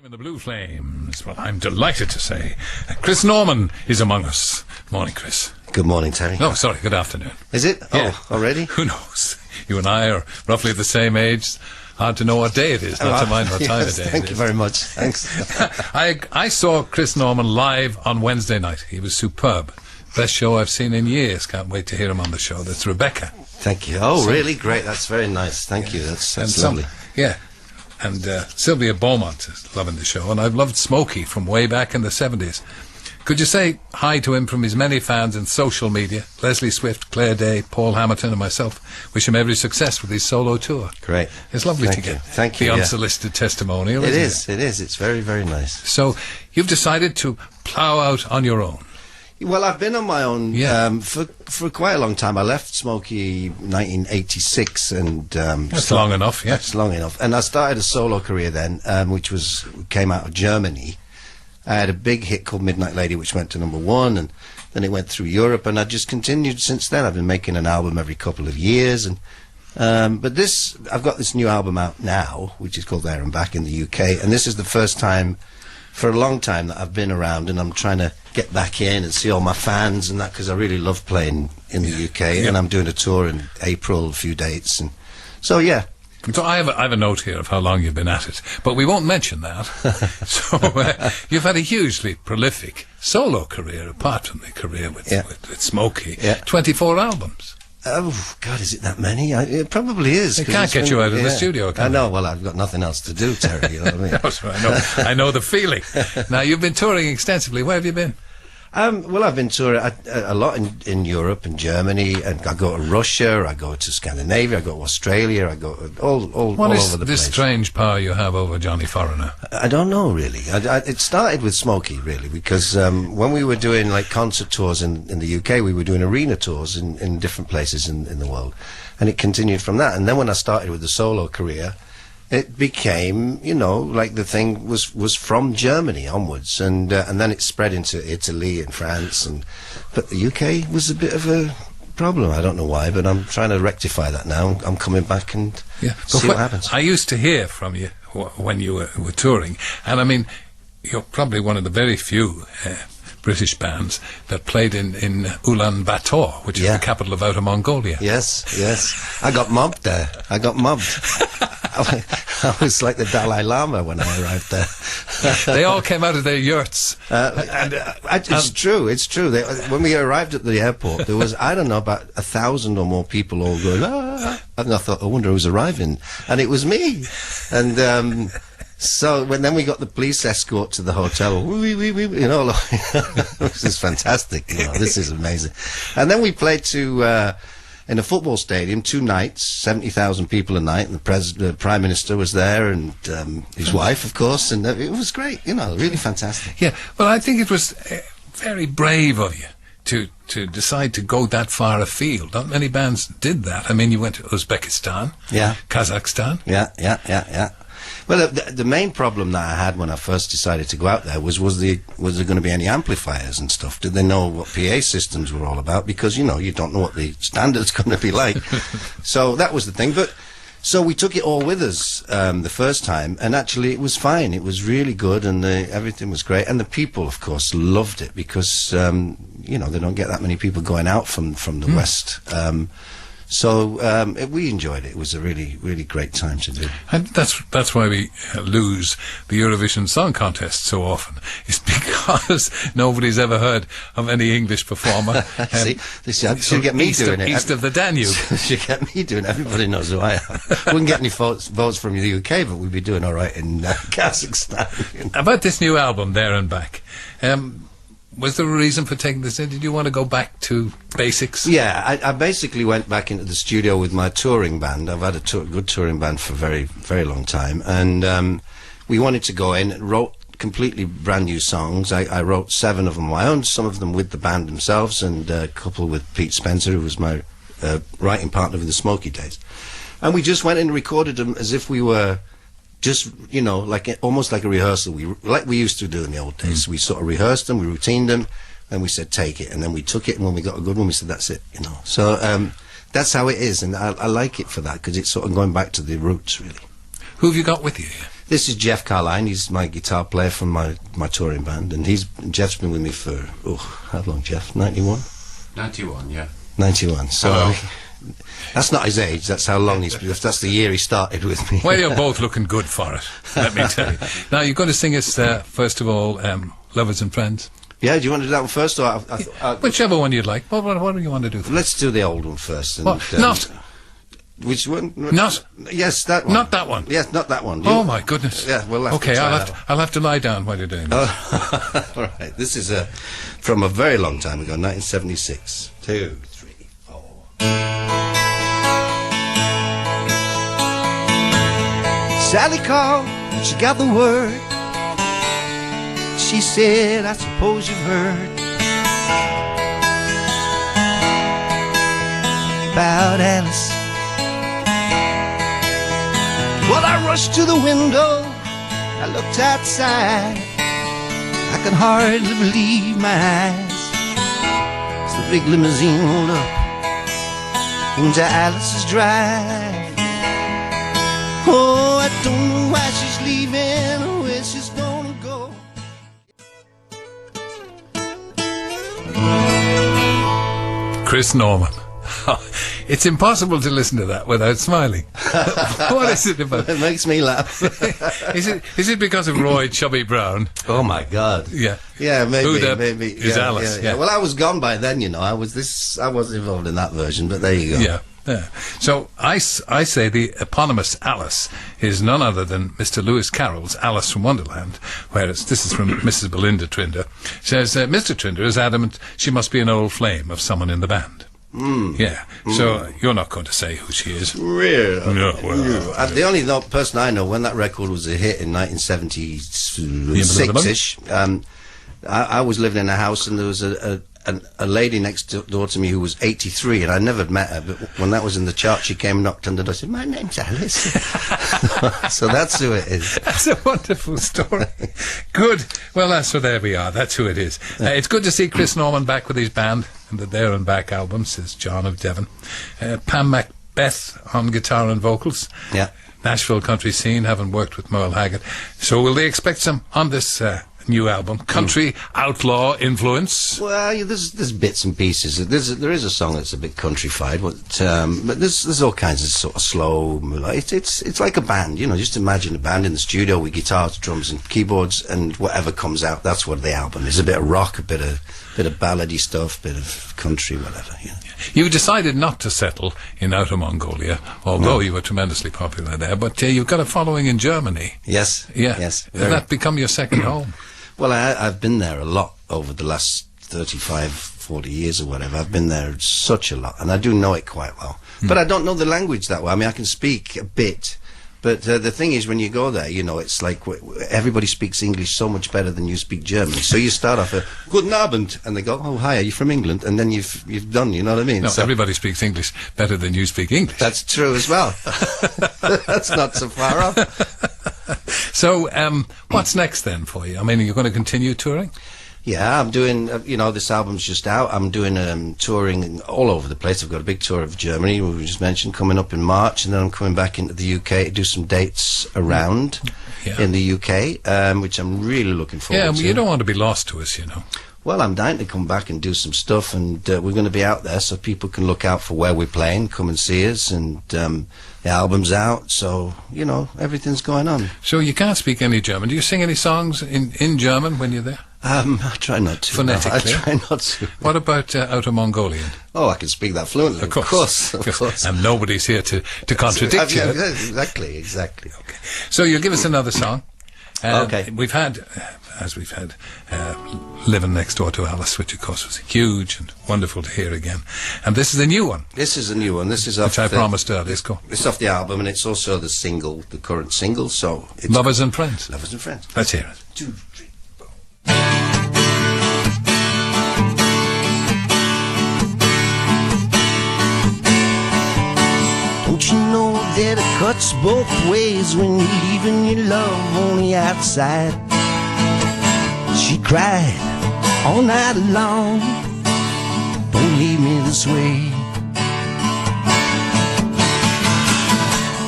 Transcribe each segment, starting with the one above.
In the Blue Flames. Well, I'm delighted to say Chris Norman is among us. Good morning, Chris. Good morning, Terry. Oh, sorry, good afternoon. Is it? Yeah. Oh, already? Who knows? You and I are roughly the same age. Hard to know what day it is, not to mind what time of day it is. Thank you very much. Thanks. I saw Chris Norman live on Wednesday night. He was superb. Best show I've seen in years. Can't wait to hear him on the show. That's Rebecca. Thank you. Oh, really? Great. That's very nice. Thank you. That's lovely. Yeah. And Sylvia Beaumont is loving the show, and I've loved Smokey from way back in the 70s. Could you say hi to him from his many fans in social media? Leslie Swift, Claire Day, Paul Hamilton and myself wish him every success with his solo tour. Great. It's lovely to get the unsolicited testimonial. It is. It's very, very nice. So you've decided to plough out on your own. Well, I've been on my own for quite a long time. I left Smokey 1986, and that's long enough. Yeah, that's long enough. And I started a solo career then, which came out of Germany. I had a big hit called Midnight Lady, which went to #1, and then it went through Europe, and I just continued since then. I've been making an album every couple of years, and but I've got this new album out now, which is called There and Back in the UK, and this is the first time for a long time that I've been around, and I'm trying to get back in and see all my fans and that, because I really love playing in the UK, and I'm doing a tour in April, a few dates, and so yeah. So I have a note here of how long you've been at it, but we won't mention that. So you've had a hugely prolific solo career, apart from the career with Smokey. 24 albums. Oh, God, is it that many? It probably is. It can't get you out of the studio, can I know. Well, I've got nothing else to do, Terry. You know what I mean? I know the feeling. Now, you've been touring extensively. Where have you been? Well, I've been touring a lot in Europe and Germany, and I go to Russia, I go to Scandinavia, I go to Australia, I go all over the place. What is this strange power you have over Johnny Foreigner? I don't know, really. It started with Smokey, really, because when we were doing like concert tours in the UK, we were doing arena tours in different places in the world, and it continued from that. And then when I started with the solo career, it became, like the thing was from Germany onwards, and then it spread into Italy and France, but the UK was a bit of a problem. I don't know why, but I'm trying to rectify that now. I'm coming back and see what happens. I used to hear from you when you were touring, and I mean, you're probably one of the very few British bands that played in Ulaanbaatar, which is the capital of Outer Mongolia. Yes. I got mobbed there. I was like the Dalai Lama when I arrived there. They all came out of their yurts. It's true. When we arrived at the airport, there was, I don't know, about 1,000 or more people all going, and I thought, I wonder who's arriving. And it was me. And so then we got the police escort to the hotel. This is fantastic. This is amazing. And then we played in a football stadium 2 nights, 70,000 people a night, and the Prime Minister was there, and his wife, of course, and it was great, really fantastic. Yeah, well, I think it was very brave of you to decide to go that far afield. Not many bands did that. I mean, you went to Uzbekistan, Kazakhstan. Yeah. Well, the main problem that I had when I first decided to go out there was there going to be any amplifiers and stuff? Did they know what PA systems were all about? Because, you don't know what the standard's going to be like. So that was the thing. So we took it all with us the first time, and actually it was fine. It was really good, and everything was great. And the people, of course, loved it because, they don't get that many people going out from the West. So we enjoyed it. It was a really, really great time to do. And that's why we lose the Eurovision Song Contest so often. It's because nobody's ever heard of any English performer. See, should get me doing it. East of the Danube. Should get me doing it. Everybody knows who I am. Wouldn't get any votes from the UK, but we'd be doing all right in Kazakhstan. About this new album, There and Back. Was there a reason for taking this in? Did you want to go back to basics? Yeah, I basically went back into the studio with my touring band. I've had a good touring band for a very, very long time. And we wanted to go in and wrote completely brand new songs. I wrote 7 of them on my own, some of them with the band themselves, and a couple with Pete Spencer, who was my writing partner with the Smokey days. And we just went in and recorded them as if we were just, almost like a rehearsal. Like we used to do in the old days. We sort of rehearsed them, we routined them, and we said, take it. And then we took it, and when we got a good one, we said, that's it, So that's how it is, and I like it for that, because it's sort of going back to the roots, really. Who have you got with you? This is Jeff Carline. He's my guitar player from my touring band, and Jeff's been with me for how long, Jeff? 91. 91, yeah. 91. So that's not his age. That's how long that's the year he started with me. Well, you're both looking good for it, let me tell you. Now, you're going to sing us, first of all, Lovers and Friends. Yeah, do you want to do that one first? Or Whichever one you'd like. What do you want to do first? Let's do the old one first. And, Well, not... Which one? Not... Yes, that one. Not that one. Yes, not that one. Oh, my goodness. Yeah, we'll have to okay, try I'll have to lie down while you're doing this. Oh, all right. This is from a very long time ago, 1976. 2, 3, 4. Sally called, she got the word. She said, I suppose you've heard about Alice. Well, I rushed to the window, I looked outside. I could hardly believe my eyes as the big limousine rolled up into Alice's drive. Oh, I don't know why she's leaving or where she's gonna go. Chris Norman. It's impossible to listen to that without smiling. What is it about? It makes me laugh. Is it because of Roy Chubby Brown? Oh my God. Yeah. Yeah, maybe. Who maybe. is Yeah, Alice? yeah. Well, I was gone by then, you know. I wasn't involved in that version, but there you go. Yeah. Yeah. So I say the eponymous Alice is none other than Mr. Lewis Carroll's Alice from Wonderland, whereas this is from Mrs. Belinda Trinder. Says, Mr. Trinder is adamant she must be an old flame of someone in the band. Yeah. So you're not going to say who she is. Really? No, well, the only person I know when that record was a hit in 1976-ish, I was living in a house and there was a lady next door to me who was 83, and I never met her, but when that was in the chart, she came and knocked on the door and said, my name's Alice. So that's who it is. That's a wonderful story. Good. Well, so there we are. That's who it is. It's good to see Chris Norman back with his band and the There and Back album, says John of Devon. Pam Macbeth on guitar and vocals. Yeah. Nashville country scene, having worked with Merle Haggard. So will they expect some on this new album? Country outlaw influence? Well, there's bits and pieces. There is a song that's a bit countrified, but there's all kinds of sort of slow. It's like a band, you know. Just imagine a band in the studio with guitars, drums, and keyboards, and whatever comes out, that's what the album is. A bit of rock, a bit of ballady stuff, bit of country, whatever. Yeah. You decided not to settle in Outer Mongolia, although you were tremendously popular there. But you've got a following in Germany. Yes. Yeah. Yes. Has that become your second home? Well, I've been there a lot over the last 35, 40 years or whatever. I've been there such a lot, and I do know it quite well. But I don't know the language that well. I mean, I can speak a bit, but the thing is, when you go there, you know, it's like everybody speaks English so much better than you speak German. So you start off Guten Abend, and they go, oh, hi, are you from England? And then you've done, you know what I mean? No, so everybody speaks English better than you speak English. That's true as well. That's not so far off. So, what's next then for you? I mean, are you going to continue touring? Yeah, I'm doing, this album's just out. I'm doing touring all over the place. I've got a big tour of Germany, we just mentioned, coming up in March, and then I'm coming back into the UK to do some dates around in the UK, which I'm really looking forward to. Yeah, you don't want to be lost to us, you know. Well, I'm dying to come back and do some stuff, and we're going to be out there so people can look out for where we're playing, come and see us, and the album's out, so, you know, everything's going on. So you can't speak any German. Do you sing any songs in German when you're there? I try not to. Phonetically? I try not to. What about Outer Mongolian? Oh, I can speak that fluently. Of course. And nobody's here to contradict you. Exactly. Okay. So you'll give us another song. Okay. We've had Living Next Door to Alice, which of course was huge and wonderful to hear again. And this is a new one. This is a new one. This is off which I promised earlier. It's off the album, and it's also the current single. So it's Lovers and Friends. Lovers and Friends. Let's hear it. 2, 3, 4. Don't you know that it cuts both ways when you're leaving your love on the outside? She cried all night long. Don't leave me this way.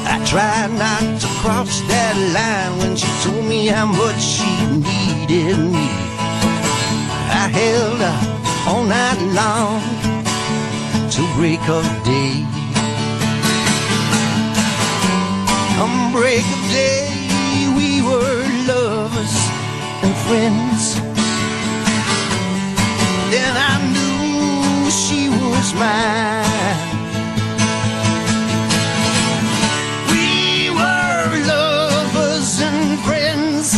I tried not to cross that line when she told me how much she needed me. I held her all night long till break of day. Come break of day, we were lovers and friends. Then I knew she was mine. We were lovers and friends.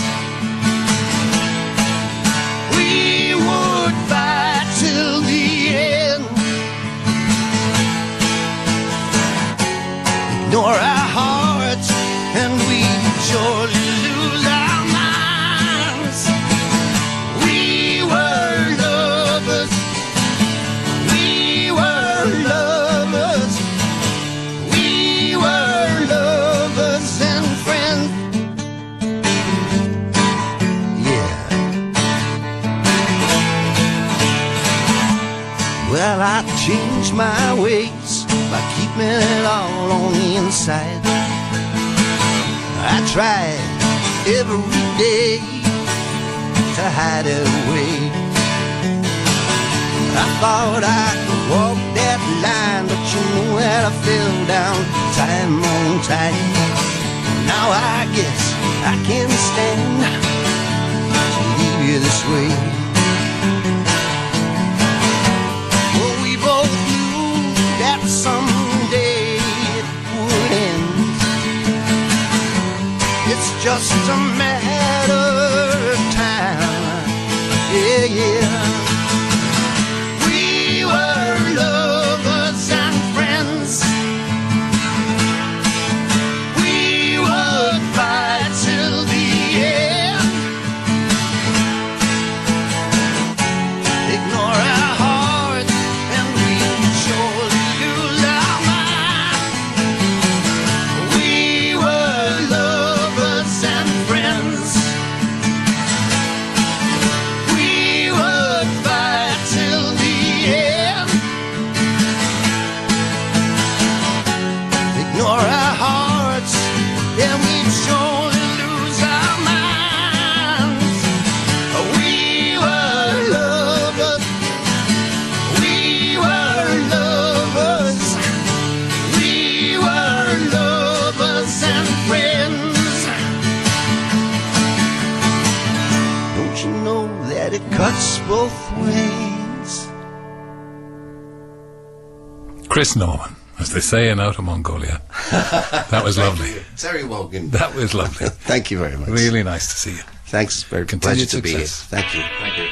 We would fight till the end. Ignore our hearts and we surely lose our minds. We were lovers. We were lovers. We were lovers and friends. Yeah. Well, I changed my ways by keeping it all on the inside. I tried every day to hide it away. I thought I could walk that line, but you know that I fell down time on time. Now I guess I can't stand to leave you this way. Well, we both knew that someday it would end. It's just a matter of time. Yeah, yeah. We were lovers and friends. We would fight till the end. Ignore our hearts and we'd surely lose our mind. We were lovers and friends. We would fight till the end. Ignore our hearts and we'd surely lose our minds. We were lovers. We were lovers. We were lovers and friends. Don't you know that it cuts both ways? Chris Norman, as they say in Outer Mongolia. That was lovely. Terry Wogan. That was lovely. Thank you very much. Really nice to see you. Thanks. Very Continued pleasure to be here. success. Thank you. Thank you.